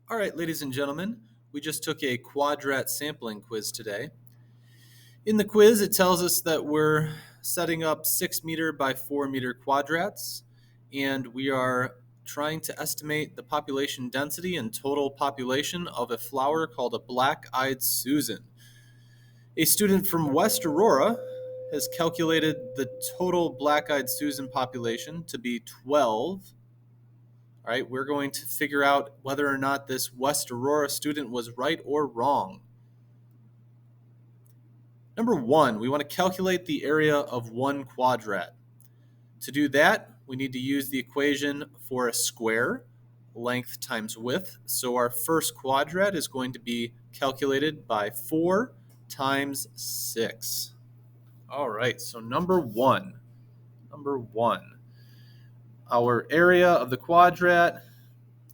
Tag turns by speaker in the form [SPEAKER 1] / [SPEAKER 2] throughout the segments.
[SPEAKER 1] All right, ladies and gentlemen, we just took a Quadrat sampling quiz today. In the quiz, it tells us that we're setting up 6 meter by 4 meter quadrats, and we are trying to estimate the population density and total population of a flower called a black-eyed Susan. A student from West Aurora has calculated the total black-eyed Susan population to be 12. All right, we're going to figure out whether or not this West Aurora student was right or wrong. Number one, we want to calculate the area of one quadrat. To do that, we need to use the equation for a square, length times width. So our first quadrat is going to be calculated by 4 times 6. All right, so number one, our area of the quadrat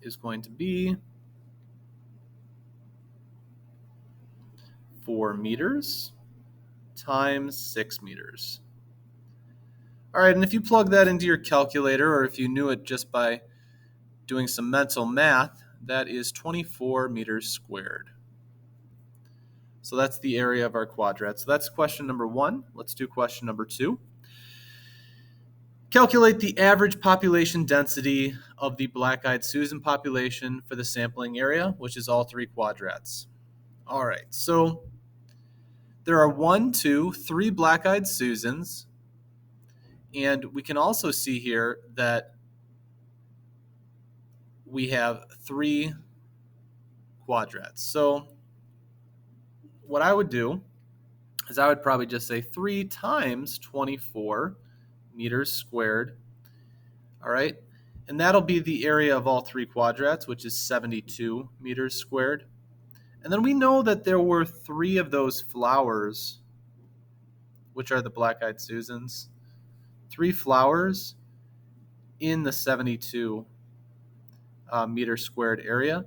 [SPEAKER 1] is going to be 4 meters times 6 meters. All right, and if you plug that into your calculator, or if you knew it just by doing some mental math, that is 24 meters squared. So that's the area of our quadrat. So that's question number one. Let's do question number two. Calculate the average population density of the black-eyed Susan population for the sampling area, which is all three quadrats. All right, so there are 1, 2, 3 black-eyed Susans, and we can also see here that we have 3 quadrats. So what I would do is I would probably just say 3 times 24 meters squared. All right, and that'll be the area of all 3 quadrats, which is 72 meters squared. And then we know that there were 3 of those flowers, which are the black-eyed Susans, 3 flowers in the 72 meter squared area.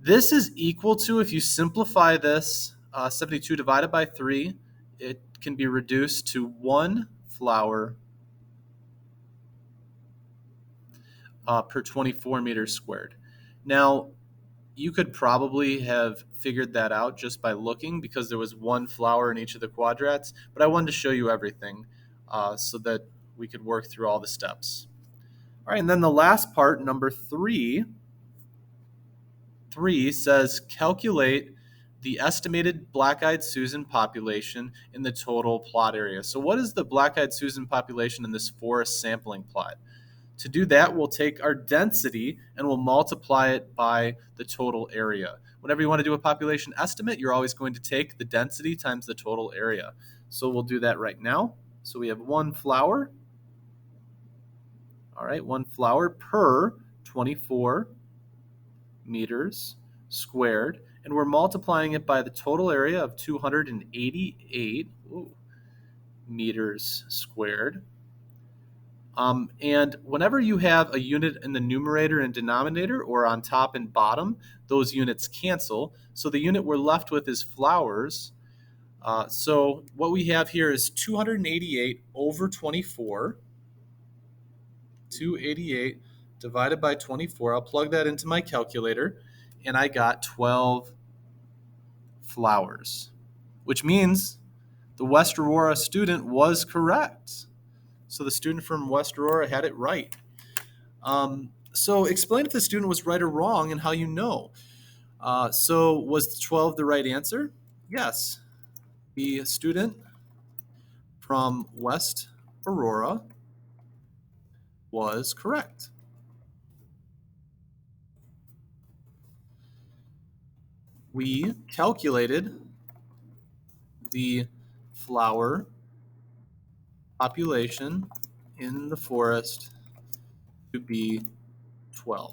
[SPEAKER 1] This is equal to, if you simplify this, 72 divided by 3, it can be reduced to 1 flower per 24 meters squared. Now, you could probably have figured that out just by looking, because there was 1 flower in each of the quadrats, but I wanted to show you everything so that we could work through all the steps. All right, and then the last part, number 3 says calculate the estimated black-eyed Susan population in the total plot area. So what is the black-eyed Susan population in this forest sampling plot? To do that, we'll take our density and we'll multiply it by the total area. Whenever you want to do a population estimate, you're always going to take the density times the total area. So we'll do that right now. So we have 1 flower. All right, 1 flower per 24 meters squared, and we're multiplying it by the total area of 288 meters squared. And whenever you have a unit in the numerator and denominator, or on top and bottom, those units cancel. So the unit we're left with is flowers. So what we have here is 288 over 24. 288 divided by 24. I'll plug that into my calculator, and I got 12 flowers, which means the West Aurora student was correct. So the student from West Aurora had it right. So explain if the student was right or wrong and how you know. So was 12 the right answer? Yes. The student from West Aurora was correct. We calculated the flower population in the forest to be 12.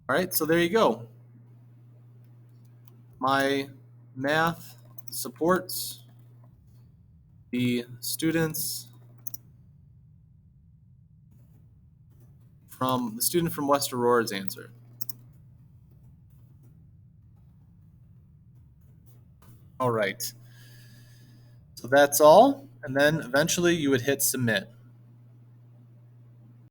[SPEAKER 1] All right, so there you go. My math supports the student from West Aurora's answer. All right, so that's all, and then eventually you would hit submit.